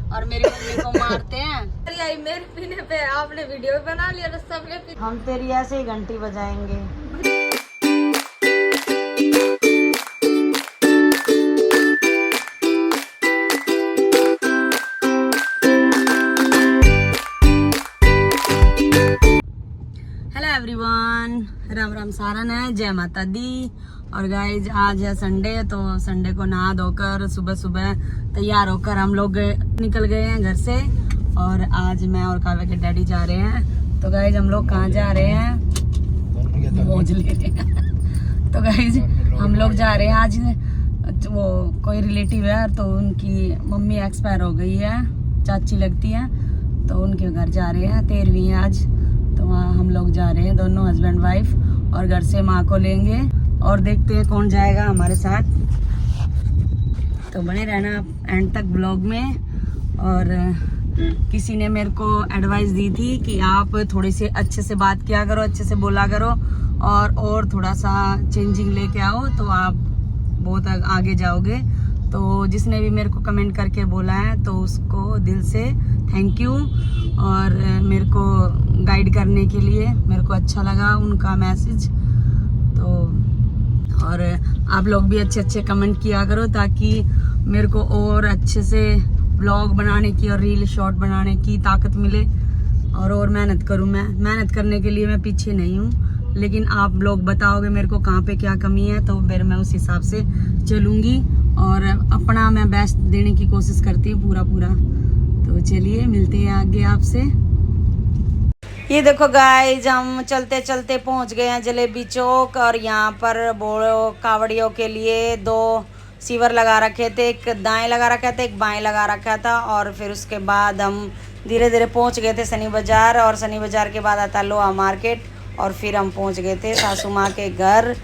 और मेरी मम्मी को मारते हैं। मेरे पीने पे आपने वीडियो भी बना लिया तो सबने हम तेरी ऐसे ही घंटी बजाएंगे। हेलो एवरीवन, राम राम सारन है, जय माता दी। और गाइज आज है संडे, तो संडे को नहा धोकर सुबह सुबह तैयार होकर हम लोग निकल गए हैं घर से। और आज मैं और काव्या के डैडी जा रहे हैं। तो गाइज हम लोग कहाँ जा रहे हैं? मौज ले रहे हैं। तो गाइज हम लोग जा रहे हैं आज, वो कोई रिलेटिव है तो उनकी मम्मी एक्सपायर हो गई है, चाची लगती है, तो उनके घर जा रहे हैं। 13वीं है आज, तो वहाँ हम लोग जा रहे हैं दोनों हस्बैंड वाइफ। और घर से माँ को लेंगे और देखते हैं कौन जाएगा हमारे साथ। तो बने रहना एंड तक ब्लॉग में। और किसी ने मेरे को एडवाइस दी थी कि आप थोड़ी सी अच्छे से बात किया करो, अच्छे से बोला करो और थोड़ा सा चेंजिंग लेके आओ तो आप बहुत आगे जाओगे। तो जिसने भी मेरे को कमेंट करके बोला है तो उसको दिल से थैंक यू। और मेरे को गाइड करने के लिए मेरे को अच्छा लगा उनका मैसेज। तो और आप लोग भी अच्छे अच्छे कमेंट किया करो ताकि मेरे को और अच्छे से व्लॉग बनाने की और रील शॉर्ट बनाने की ताकत मिले और मेहनत करूं। मैं मेहनत करने के लिए मैं पीछे नहीं हूं, लेकिन आप लोग बताओगे मेरे को कहाँ पे क्या कमी है तो फिर मैं उस हिसाब से चलूंगी और अपना मैं बेस्ट देने की कोशिश करती हूँ पूरा। तो चलिए मिलते हैं आगे आपसे। ये देखो गाइस, हम चलते चलते पहुंच गए हैं जलेबी चौक। और यहाँ पर कावड़ियों के लिए 2 सीवर लगा रखे थे, एक दाएं लगा रखा था, एक बाएं लगा रखा था। और फिर उसके बाद हम धीरे धीरे पहुंच गए थे शनि बाज़ार, और शनि बाज़ार के बाद आता लोहा मार्केट। और फिर हम पहुंच गए थे सासू माँ के घर।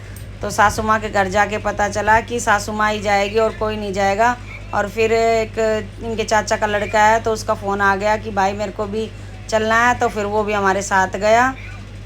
तो सासू माँ के घर जाके पता चला कि सासू माँ ही जाएगी और कोई नहीं जाएगा। और फिर एक इनके चाचा का लड़का है तो उसका फ़ोन आ गया कि भाई मेरे को भी चलना है, तो फिर वो भी हमारे साथ गया।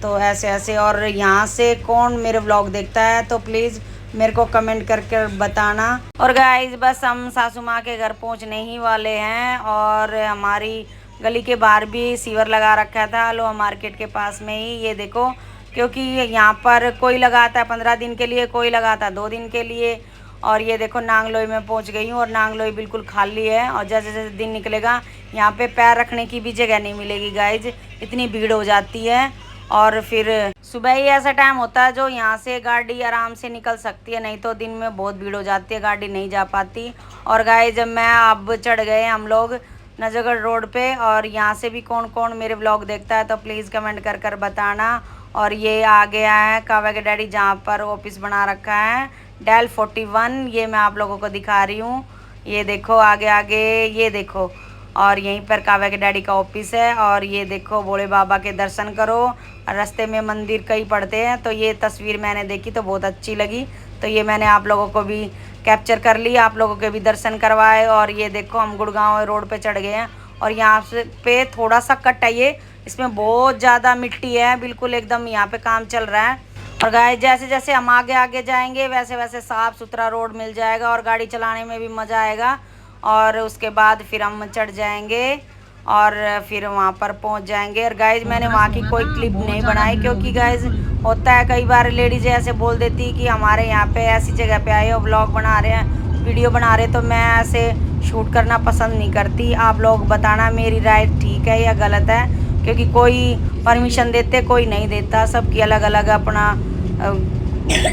तो ऐसे ऐसे। और यहाँ से कौन मेरे व्लॉग देखता है तो प्लीज़ मेरे को कमेंट करके बताना। और गाइस बस हम सासू माँ के घर पहुँचने ही वाले हैं। और हमारी गली के बाहर भी सीवर लगा रखा था लोहा मार्केट के पास में ही, ये देखो। क्योंकि यहाँ पर कोई लगाता है 15 दिन के लिए, कोई लगाता है 2 दिन के लिए। और ये देखो नांगलोई में पहुँच गई हूँ और नांगलोई बिल्कुल खाली है। और जैसे जैसे दिन निकलेगा यहाँ पे पैर रखने की भी जगह नहीं मिलेगी गाइज, इतनी भीड़ हो जाती है। और फिर सुबह ही ऐसा टाइम होता है जो यहाँ से गाड़ी आराम से निकल सकती है, नहीं तो दिन में बहुत भीड़ हो जाती है, गाड़ी नहीं जा पाती। और गाइज जब मैं अब चढ़ गए हम लोग नजरगढ़ रोड पे। और यहाँ से भी कौन कौन मेरे व्लॉग देखता है तो प्लीज़ कमेंट कर बताना। और ये आ गया है काव्या के डैडी जहाँ पर ऑफिस बना रखा है डेल 41, ये मैं आप लोगों को दिखा रही हूँ। ये देखो आगे आगे, ये देखो। और यहीं पर काव्या के डैडी का ऑफिस है। और ये देखो भोले बाबा के दर्शन करो, रास्ते में मंदिर कई पड़ते हैं। तो ये तस्वीर मैंने देखी तो बहुत अच्छी लगी, तो ये मैंने आप लोगों को भी कैप्चर कर ली, आप लोगों के भी दर्शन करवाए। और ये देखो हम गुड़गांव रोड पे चढ़ गए हैं। और यहाँ से पे थोड़ा सा कट है ये, इसमें बहुत ज़्यादा मिट्टी है, बिल्कुल एकदम यहाँ पे काम चल रहा है। और गाइस जैसे जैसे हम आगे आगे जाएंगे वैसे वैसे साफ़ सुथरा रोड मिल जाएगा और गाड़ी चलाने में भी मज़ा आएगा। और उसके बाद फिर हम चढ़ जाएंगे और फिर वहाँ पर पहुँच जाएंगे। और गाइज मैंने वहाँ की कोई क्लिप नहीं बनाई क्योंकि गाइज होता है कई बार लेडीज़ ऐसे बोल देती कि हमारे यहाँ पे ऐसी जगह पे आए हो, व्लॉग बना रहे हैं, वीडियो बना रहे, तो मैं ऐसे शूट करना पसंद नहीं करती। आप लोग बताना मेरी राय ठीक है या गलत है, क्योंकि कोई परमिशन देते कोई नहीं देता, सबकी अलग अलग अपना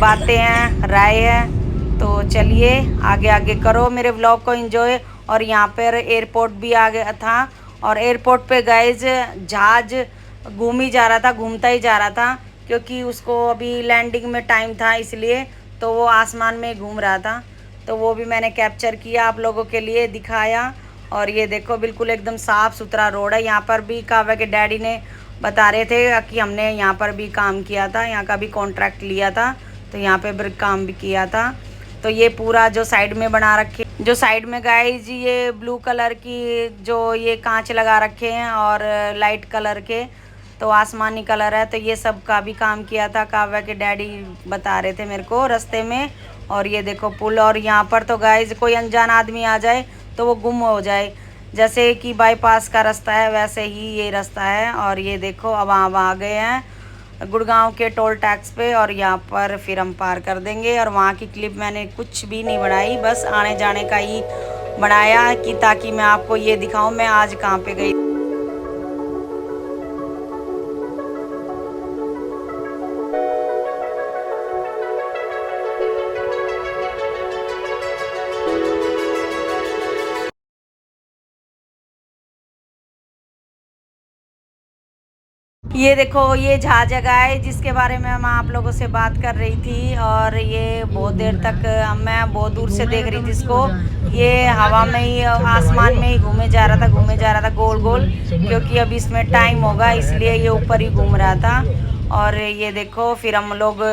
बातें हैं, राय है। तो चलिए आगे आगे करो मेरे व्लॉग को एंजॉय। और यहाँ पर एयरपोर्ट भी आ गया था। और एयरपोर्ट पे गाइज जहाज घूम ही जा रहा था, घूमता ही जा रहा था, क्योंकि उसको अभी लैंडिंग में टाइम था इसलिए, तो वो आसमान में घूम रहा था। तो वो भी मैंने कैप्चर किया, आप लोगों के लिए दिखाया। और ये देखो बिल्कुल एकदम साफ़ सुथरा रोड है। यहाँ पर भी काव्या के डैडी ने बता रहे थे कि हमने यहाँ पर भी काम किया था, यहाँ का भी कॉन्ट्रैक्ट लिया था, तो यहाँ पे भी काम भी किया था। तो ये पूरा जो साइड में बना रखे, जो साइड में गाइज ये ब्लू कलर की जो ये कांच लगा रखे हैं और लाइट कलर के, तो आसमानी कलर है, तो ये सब का भी काम किया था, काव्या के डैडी बता रहे थे मेरे को रास्ते में। और ये देखो पुल। और यहाँ पर तो गाइज कोई अनजान आदमी आ जाए तो वो गुम हो जाए, जैसे कि बाईपास का रास्ता है वैसे ही ये रास्ता है। और ये देखो अब हम आ गए हैं गुड़गांव के टोल टैक्स पे, और यहाँ पर फिर हम पार कर देंगे। और वहाँ की क्लिप मैंने कुछ भी नहीं बनाई, बस आने जाने का ही बनाया कि ताकि मैं आपको ये दिखाऊं मैं आज कहाँ पे गई। ये देखो ये जहाँ जगह है जिसके बारे में मैं आप लोगों से बात कर रही थी, और ये बहुत देर तक मैं बहुत दूर से देख रही थी इसको। ये हवा में ही आसमान में ही घूमे जा रहा था गोल गोल, क्योंकि अभी इसमें टाइम होगा इसलिए ये ऊपर ही घूम रहा था। और ये देखो फिर हम लोग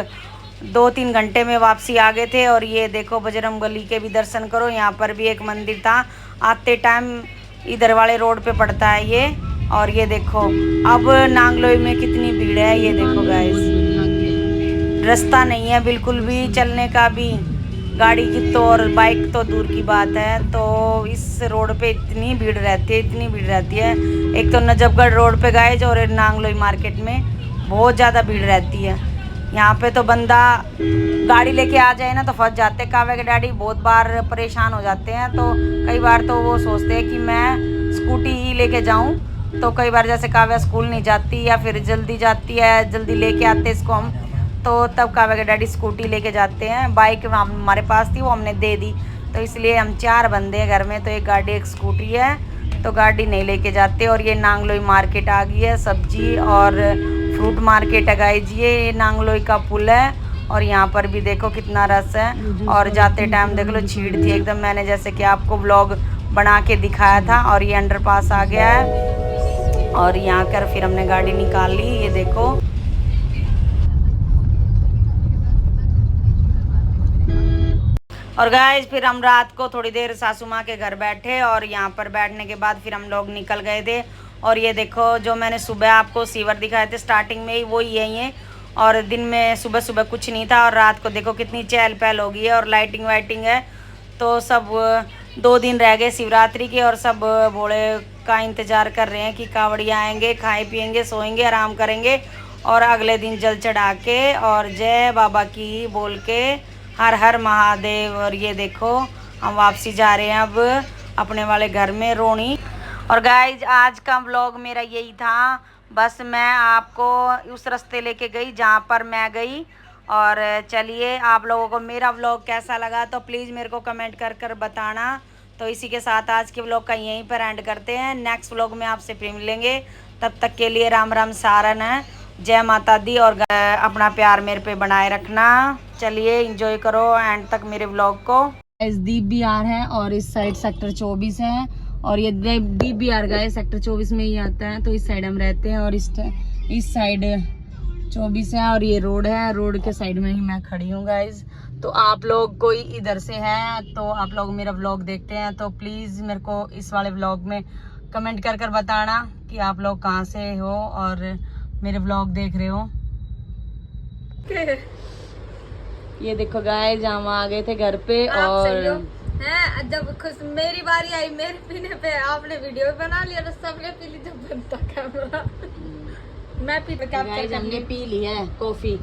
2-3 घंटे में वापसी आ गए थे। और ये देखो बजरंगबली के भी दर्शन करो, यहाँ पर भी एक मंदिर था आते टाइम इधर वाले रोड पे पड़ता है ये। और ये देखो अब नांगलोई में कितनी भीड़ है, ये देखो गाइस, रास्ता नहीं है बिल्कुल भी चलने का भी, गाड़ी की तो और बाइक तो दूर की बात है। तो इस रोड पे इतनी भीड़ रहती है। एक तो नजफगढ़ रोड पे गाइस और नांगलोई मार्केट में बहुत ज़्यादा भीड़ रहती है। यहाँ पे तो बंदा गाड़ी लेके आ जाए ना तो फंस जाते। कावे के डैडी बहुत बार परेशान हो जाते हैं, तो कई बार तो वो सोचते हैं कि मैं स्कूटी ही लेके जाऊँ। तो कई बार जैसे काव्या स्कूल नहीं जाती या फिर जल्दी जाती है, जल्दी लेके आते इसको हम, तो तब काव्या के डैडी स्कूटी लेके जाते हैं। बाइक हमारे पास थी वो हमने दे दी, तो इसलिए हम 4 बंदे हैं घर में, तो एक गाड़ी एक स्कूटी है, तो गाड़ी नहीं लेके जाते। और ये नांगलोई मार्केट आ गई है, सब्जी और फ्रूट मार्केट है गाइस। ये नांगलोई का पुल है और यहाँ पर भी देखो कितना रस है। और जाते टाइम देख लो छीड़ थी एकदम, मैंने जैसे कि आपको व्लॉग बना के दिखाया था। और ये अंडरपास आ गया है और यहाँ कर फिर हमने गाड़ी निकाल ली, ये देखो। और गाइस फिर हम रात को थोड़ी देर सासू माँ के घर बैठे, और यहाँ पर बैठने के बाद फिर हम लोग निकल गए थे। और ये देखो जो मैंने सुबह आपको सीवर दिखाए थे स्टार्टिंग में ही, वो यही है। और दिन में सुबह सुबह कुछ नहीं था, और रात को देखो कितनी चहल पहल हो गई है और लाइटिंग वाइटिंग है। तो सब 2 दिन रह गए शिवरात्रि के, और सब भोले का इंतज़ार कर रहे हैं कि कावड़िया आएंगे, खाए पिएंगे, सोएंगे, आराम करेंगे, और अगले दिन जल चढ़ा के और जय बाबा की बोल के हर हर महादेव। और ये देखो हम वापसी जा रहे हैं अब अपने वाले घर में रोणी। और गाइज आज का व्लॉग मेरा यही था, बस मैं आपको उस रास्ते लेके गई जहाँ पर मैं गई। और चलिए आप लोगों को मेरा व्लॉग कैसा लगा तो प्लीज़ मेरे को कमेंट कर बताना। तो इसी के साथ आज के व्लॉग का यहीं पर एंड करते हैं। नेक्स्ट व्लॉग में आपसे फिर मिलेंगे, तब तक के लिए राम राम सारन है, जय माता दी। और अपना प्यार मेरे पे बनाए रखना। चलिए एंजॉय करो एंड तक मेरे व्लॉग को। दीप बिहार है और इस साइड सेक्टर 24 है, और ये दीप बिहार गए सेक्टर 24 में ही आता है, तो इस साइड हम रहते हैं। और इस साइड 24 है, और ये रोड है, रोड के साइड में ही मैं खड़ी हूँ गाइज। तो आप लोग कोई इधर से हैं तो आप लोग मेरा व्लॉग देखते हैं तो प्लीज़ मेरे को इस वाले व्लॉग में कमेंट कर बताना कि आप लोग कहाँ से हो और मेरे व्लॉग देख रहे हो। ये देखो गाइस हम आ गए थे घर पे, और हैं जब खुश मेरी बारी आई मेरे पीने पे आपने वीडियो बना लिया, तो सबने पी ली जब बनता कैमरा। मैं पी हमने पी ली है कॉफी,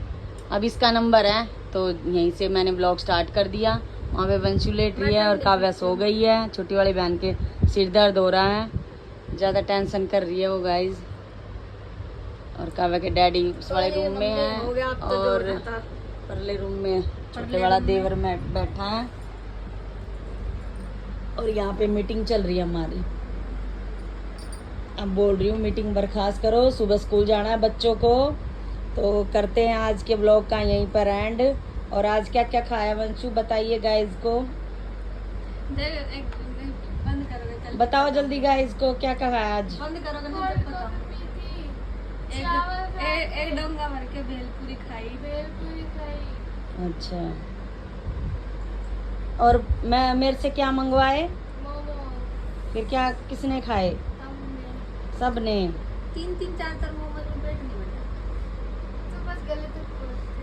अब इसका नंबर है तो यहीं से मैंने ब्लॉग स्टार्ट कर दिया। वहाँ पे वंशु लेट रही है और काव्या सो गई है, छोटी वाली बहन के सिर दर्द हो रहा है, ज़्यादा टेंशन कर रही है वो गाइज। और काव्या के डैडी उस वाले रूम में है और परले रूम में छोटे वाला देवर में बैठा है। और यहाँ पे मीटिंग चल रही है हमारी। अब बोल रही हूँ मीटिंग बर्खास्त करो, सुबह स्कूल जाना है बच्चों को। तो करते हैं आज के ब्लॉग का यहीं पर एंड। और आज क्या क्या खाया वंशु बताइए गाइज को, बंद करोगे? बताओ जल्दी गाइज को क्या क्या खाया आज। बंद करोगे ना तो पता। एक डोंगा भर के भेलपूरी खाई। अच्छा, और मैं मेरे से क्या मंगवाए फिर, क्या किसने खाए? सबने 3-3 4 मोमोज में पेट नहीं भरता, तो बस गले तक पहुंचते।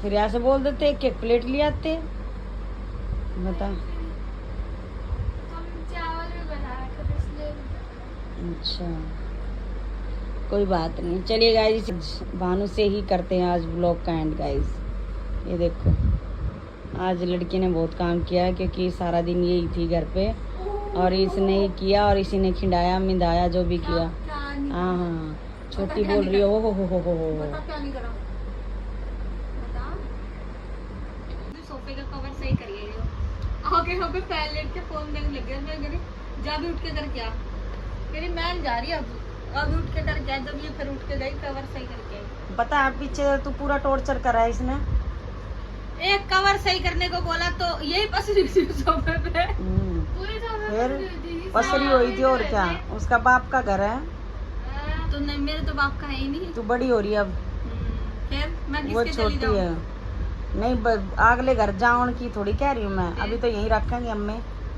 फिर ऐसे बोल देते एक प्लेट ले आते। बता हम चावल अच्छा, कोई बात नहीं। चलिए गाइस, भानु से ही करते हैं आज ब्लॉग का एंड गाइस। ये देखो, आज लड़की ने बहुत काम किया है क्योंकि सारा दिन यही थी घर पे, और इसने ही किया और इसी ने खिंडाया मिंदाया जो भी किया। हाँ हाँ, छोटी बोल रही हो बता क्या नहीं करा, बता। सोफे का कवर सही करिए। आगे आगे पैर लेट के फोन देखने लग गया। मैं कह रही जा भी उठ के कर क्या, कह रही मैं जा रही अब उठ के कर क्या। जब ये फिर उठ के गई कवर सही करके आई। पता है पीछे तू पूरा टॉर्चर करा है इसने। एक कवर सही करने को बोला तो यही पसरी थी सोफे पे। पूरी सोफे फिर पे पसरी हुई थी और क्या, उसका बाप का घर है। तो नहीं, मेरे तो बाप का है ही नहीं। तू बड़ी हो रही है अब, फिर मैं वो किसके चली छोटी जाऊं? है। नहीं अगले घर जाऊन की थोड़ी कह रही हूँ मैं, अभी तो यहीं रखेंगे अम्मे।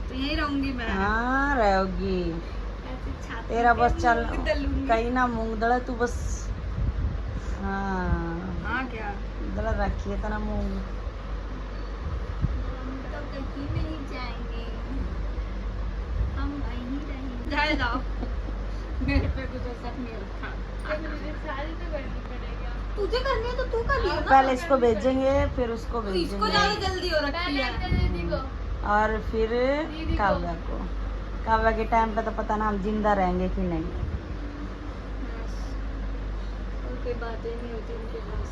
तो यही रहूंगी मैं। हाँ रहोगी, ऐसे छाती तेरा पे बस चल मूंग दलूंगी। कहीं ना मूंग दड़ा तू बस। हाँ हाँ क्या, दड़ा रखिए तना मूंग। हम तो कहीं नहीं जाएंगे, हम वहीं रहेंगे। जाए जाओ। मेरे पे कुछ असर नहीं रखा। मुझे सारी तो करनी पड़ेगा। तुझे करनी है तो तू कर लियो ना। पहले इसको भेजेंगे फिर उसको इसको भेजेंगे, ज्यादा जल्दी हो रखी है। और फिर काव्या को। काव्या के टाइम पे तो पता ना हम जिंदा रहेंगे कि नहीं। उनकी बातें नहीं होती उनके पास।